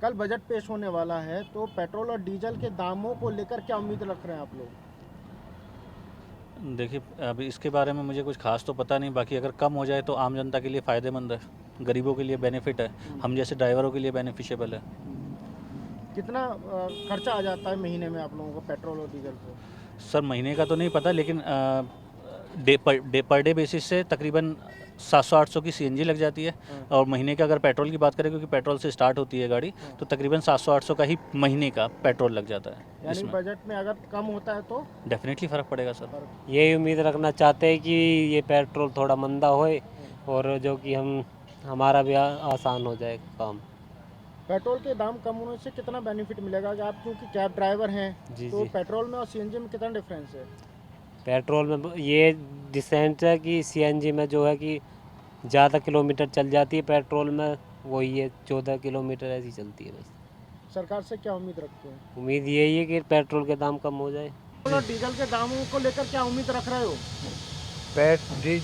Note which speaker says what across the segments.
Speaker 1: कल बजट पेश होने वाला है, तो पेट्रोल और डीजल के दामों को लेकर क्या उम्मीद रख रहे हैं आप लोग?
Speaker 2: देखिए, अभी इसके बारे में मुझे कुछ खास तो पता नहीं। बाकी अगर कम हो जाए तो आम जनता के लिए फ़ायदेमंद है, गरीबों के लिए बेनिफिट है, हम जैसे ड्राइवरों के लिए बेनिफिशियबल है।
Speaker 1: कितना खर्चा आ जाता है महीने में आप लोगों को पेट्रोल और डीजल को?
Speaker 2: सर, महीने का तो नहीं पता, लेकिन पर डे बेसिस से तकरीबन 700-800 की सीएनजी लग जाती है।
Speaker 1: हाँ,
Speaker 2: और महीने का अगर पेट्रोल की बात करें, क्योंकि पेट्रोल से स्टार्ट होती है गाड़ी,
Speaker 1: हाँ।
Speaker 2: तो तकरीबन 700-800 का ही महीने का पेट्रोल लग जाता है
Speaker 1: यानी
Speaker 2: इसमें।
Speaker 1: बजट में अगर कम होता है तो
Speaker 2: डेफिनेटली फ़र्क पड़ेगा सर।
Speaker 1: फर्क।
Speaker 3: यही उम्मीद रखना चाहते हैं कि ये पेट्रोल थोड़ा मंदा होए और जो कि हम हमारा भी आसान हो जाए काम।
Speaker 1: पेट्रोल के दाम कम होने से कितना बेनिफिट मिलेगा कि आप क्योंकि कैब ड्राइवर हैं,
Speaker 3: जी
Speaker 1: तो
Speaker 3: जी।
Speaker 1: पेट्रोल में और सीएनजी में कितना डिफरेंस है?
Speaker 3: पेट्रोल में ये डिसेंट है कि सीएनजी में जो है कि ज़्यादा किलोमीटर चल जाती है, पेट्रोल में वही है 14 किलोमीटर ऐसी चलती है बस।
Speaker 1: सरकार से क्या उम्मीद रखते हैं?
Speaker 3: उम्मीद यही है कि पेट्रोल के दाम कम हो जाए।
Speaker 1: पेट्रोल और डीजल के दामों को लेकर क्या उम्मीद रख रहे हो?
Speaker 4: पेट डी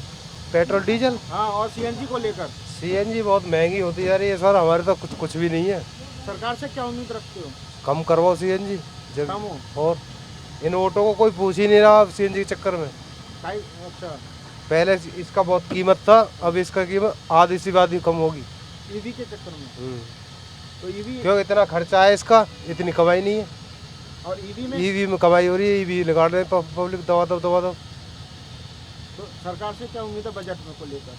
Speaker 4: पेट्रोल डीजल
Speaker 1: हाँ, और सीएनजी को लेकर
Speaker 4: सीएनजी बहुत महंगी होती जा रही है सर। हमारे तो कुछ भी नहीं है।
Speaker 1: सरकार से क्या उम्मीद रखते हो?
Speaker 4: कम करवाओ सीएनजी जब।
Speaker 1: कम हो?
Speaker 4: और इन ऑटो को कोई पूछ ही नहीं रहा सीएनजी के चक्कर में।
Speaker 1: अच्छा।
Speaker 4: पहले इसका बहुत कीमत था, अब इसका कीमत आधी सी आधी कम होगी।
Speaker 1: ईवी के चक्कर में? तो ईवी
Speaker 4: क्यों इतना खर्चा है इसका, इतनी कमाई नहीं है।
Speaker 1: और ईवी में
Speaker 4: ईवी में कमाई हो रही है, ईवी लगा रहे हैं पब्लिक दवा दो।
Speaker 1: तो सरकार से क्या उम्मीद है बजट में को लेकर?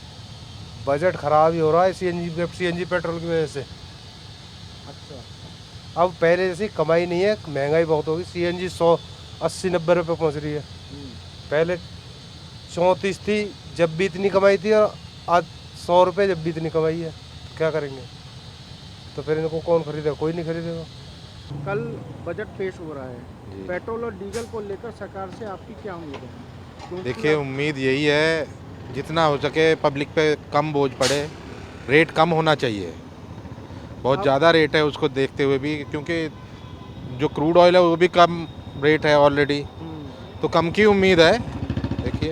Speaker 4: बजट खराब ही हो रहा है सीएनजी पेट्रोल की वजह से।
Speaker 1: अच्छा।
Speaker 4: अब पहले जैसी कमाई नहीं है, महंगाई बहुत होगी। सीएनजी 180-90 रुपये पहुँच रही है। पहले 34 थी जब भी इतनी कमाई थी, और आज 100 रुपये जब भी इतनी कमाई है। क्या करेंगे? तो फिर इनको कौन खरीदेगा? कोई नहीं खरीदेगा।
Speaker 1: कल बजट पेश हो रहा है, पेट्रोल और डीजल को लेकर सरकार से आपकी क्या उम्मीद है? क्योंकि
Speaker 5: देखिए, उम्मीद यही है जितना हो सके पब्लिक पे कम बोझ पड़े, रेट कम होना चाहिए। बहुत ज़्यादा रेट है उसको देखते हुए भी, क्योंकि जो क्रूड ऑयल है वो भी कम रेट है ऑलरेडी, तो कम की उम्मीद है। देखिए,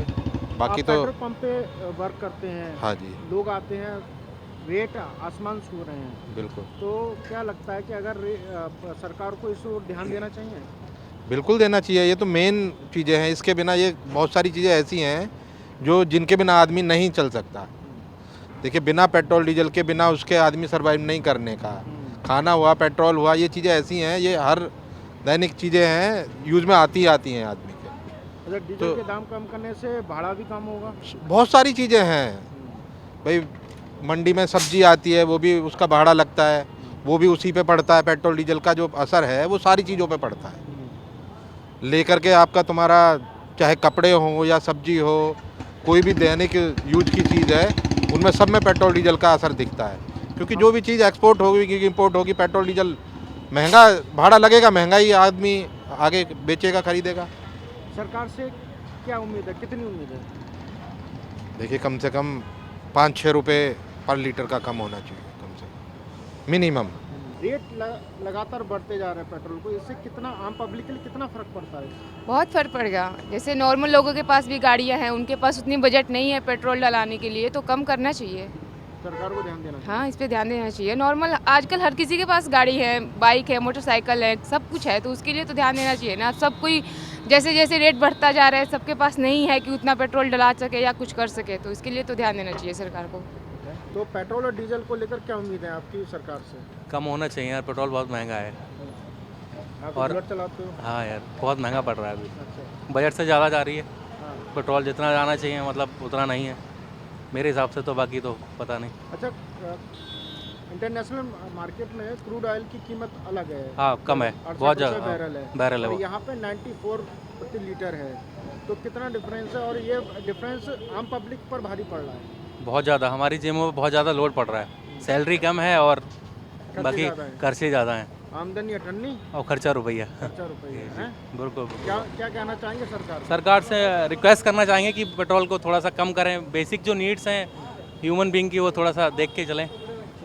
Speaker 5: बाकी
Speaker 1: आप
Speaker 5: तो
Speaker 1: पेट्रोल पंप पे वर्क करते हैं,
Speaker 5: हाँ जी,
Speaker 1: लोग आते हैं, रेट आसमान छू रहे हैं,
Speaker 5: बिल्कुल
Speaker 1: तो क्या लगता है कि अगर सरकार को इस ओर ध्यान देना चाहिए?
Speaker 5: बिल्कुल देना चाहिए। ये तो मेन चीज़ें हैं, इसके बिना ये बहुत सारी चीज़ें ऐसी हैं जो जिनके बिना आदमी नहीं चल सकता। देखिए, बिना पेट्रोल डीजल के बिना उसके आदमी सर्वाइव नहीं करने का। खाना हुआ, पेट्रोल हुआ, ये चीज़ें ऐसी हैं, ये हर दैनिक चीज़ें हैं, यूज़ में आती आदमी के।
Speaker 1: अगर डीजल
Speaker 5: तो
Speaker 1: के दाम कम करने से भाड़ा भी कम होगा?
Speaker 5: बहुत सारी चीज़ें हैं भाई। मंडी में सब्जी आती है, वो भी उसका भाड़ा लगता है, वो भी उसी पे पड़ता है। पेट्रोल डीजल का जो असर है वो सारी चीज़ों पे पड़ता है। लेकर के आपका तुम्हारा चाहे कपड़े हो या सब्जी हो, कोई भी दैनिक यूज की चीज़ है, उनमें सब में पेट्रोल डीजल का असर दिखता है। क्योंकि जो भी चीज़ एक्सपोर्ट होगी कि इम्पोर्ट होगी, पेट्रोल डीजल महंगा, भाड़ा लगेगा, महंगाई आदमी आगे बेचेगा, खरीदेगा।
Speaker 1: सरकार से क्या उम्मीद है, कितनी उम्मीद है?
Speaker 5: देखिए, कम से कम 5-6 रुपये पर लीटर का कम होना चाहिए, कम से कम मिनिमम।
Speaker 1: रेट लगातार बढ़ते जा रहे हैं पेट्रोल को, इससे कितना आम पब्लिक के लिए कितना फर्क पड़ता है?
Speaker 6: बहुत फ़र्क पड़ेगा। जैसे नॉर्मल लोगों के पास भी गाड़ियाँ हैं, उनके पास उतनी बजट नहीं है पेट्रोल डलाने के लिए, तो कम करना चाहिए।
Speaker 1: सरकार को ध्यान देना चाहिए।
Speaker 6: हाँ, इस पे ध्यान देना चाहिए। नॉर्मल आजकल हर किसी के पास गाड़ी है, बाइक है, मोटरसाइकिल है, सब कुछ है, तो उसके लिए तो ध्यान देना चाहिए ना। सब कोई जैसे जैसे रेट बढ़ता जा रहा है, सबके पास नहीं है कि उतना पेट्रोल डला सके या कुछ कर सके, तो इसके लिए तो ध्यान देना चाहिए सरकार को।
Speaker 1: तो पेट्रोल और डीजल को लेकर क्या उम्मीद है आपकी सरकार से?
Speaker 2: कम होना चाहिए यार, पेट्रोल बहुत महंगा है।
Speaker 1: आप
Speaker 2: और
Speaker 1: बुलेट चलाते हो?
Speaker 2: हाँ यार, बहुत महंगा पड़ रहा है अभी।
Speaker 1: अच्छा।
Speaker 2: बजट से ज़्यादा जा रही है।
Speaker 1: हाँ।
Speaker 2: पेट्रोल जितना जाना चाहिए मतलब उतना नहीं है मेरे हिसाब से, तो बाकी तो पता नहीं।
Speaker 1: अच्छा, इंटरनेशनल मार्केट में क्रूड ऑयल की कीमत अलग है।
Speaker 2: हाँ, कम है,
Speaker 1: 68
Speaker 2: बहुत
Speaker 1: रुपये
Speaker 2: ज़्यादा
Speaker 1: बैरल है।
Speaker 2: बैरल है
Speaker 1: और
Speaker 2: वो।
Speaker 1: यहाँ पे 94 प्रति लीटर है, तो कितना डिफरेंस है? और ये डिफरेंस आम पब्लिक पर भारी पड़ रहा है।
Speaker 2: बहुत ज़्यादा हमारी जेबों में बहुत ज़्यादा लोड पड़ रहा है। सैलरी कम है और
Speaker 1: खर्चे
Speaker 2: बाकी
Speaker 1: ज़्यादा हैं।
Speaker 2: खर्चे ज़्यादा हैं
Speaker 1: आमदनी अठन्नी,
Speaker 2: और खर्चा रुपया।
Speaker 1: खर्चा रुपये है।
Speaker 2: बिल्कुल।
Speaker 1: क्या क्या कहना चाहेंगे सरकार से?
Speaker 2: सरकार से रिक्वेस्ट करना चाहेंगे कि पेट्रोल को थोड़ा सा कम करें। बेसिक जो नीड्स हैं ह्यूमन बीइंग की, वो थोड़ा सा देख के चलें,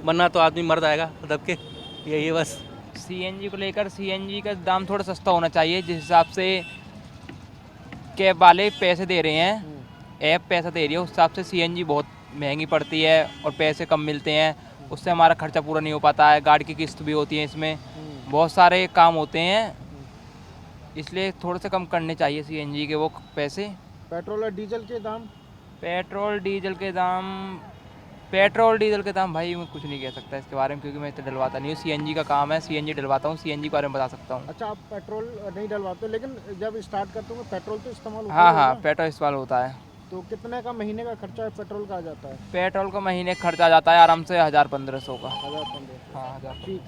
Speaker 2: वरना तो आदमी मर जाएगा दब के। यही है बस।
Speaker 7: सीएनजी को लेकर सीएनजी का दाम थोड़ा सस्ता होना चाहिए। जिस हिसाब से कैब वाले पैसे दे रहे हैं, ऐप पैसा दे रही है, उस हिसाब से सीएनजी बहुत महंगी पड़ती है और पैसे कम मिलते हैं। उससे हमारा खर्चा पूरा नहीं हो पाता है, गाड़ी की किस्त भी होती है इसमें, बहुत सारे काम होते हैं, इसलिए थोड़े से कम करने चाहिए सीएनजी के वो पैसे।
Speaker 1: पेट्रोल और डीजल के दाम?
Speaker 7: पेट्रोल डीजल के दाम भाई मैं कुछ नहीं कह सकता इसके बारे में, क्योंकि मैं इतना डलवाता नहीं हूँ। सीएनजी का काम है, सीएनजी डलवाता हूँ, सीएनजी के बारे में बता सकता हूँ।
Speaker 1: अच्छा, आप पेट्रोल नहीं डलवाते, लेकिन जब स्टार्ट करते हो पेट्रोल तो इस्तेमाल होता
Speaker 7: हाँ
Speaker 1: ही
Speaker 7: हाँ,
Speaker 1: होगा।
Speaker 7: पेट्रोल इस्तेमाल होता है।
Speaker 1: तो कितने का महीने का खर्चा पेट्रोल का आ जाता है?
Speaker 7: पेट्रोल का महीने का खर्चा आ जाता है आराम से 1000-1500 का।
Speaker 1: 1000-1500।
Speaker 7: हाँ 1000।
Speaker 1: ठीक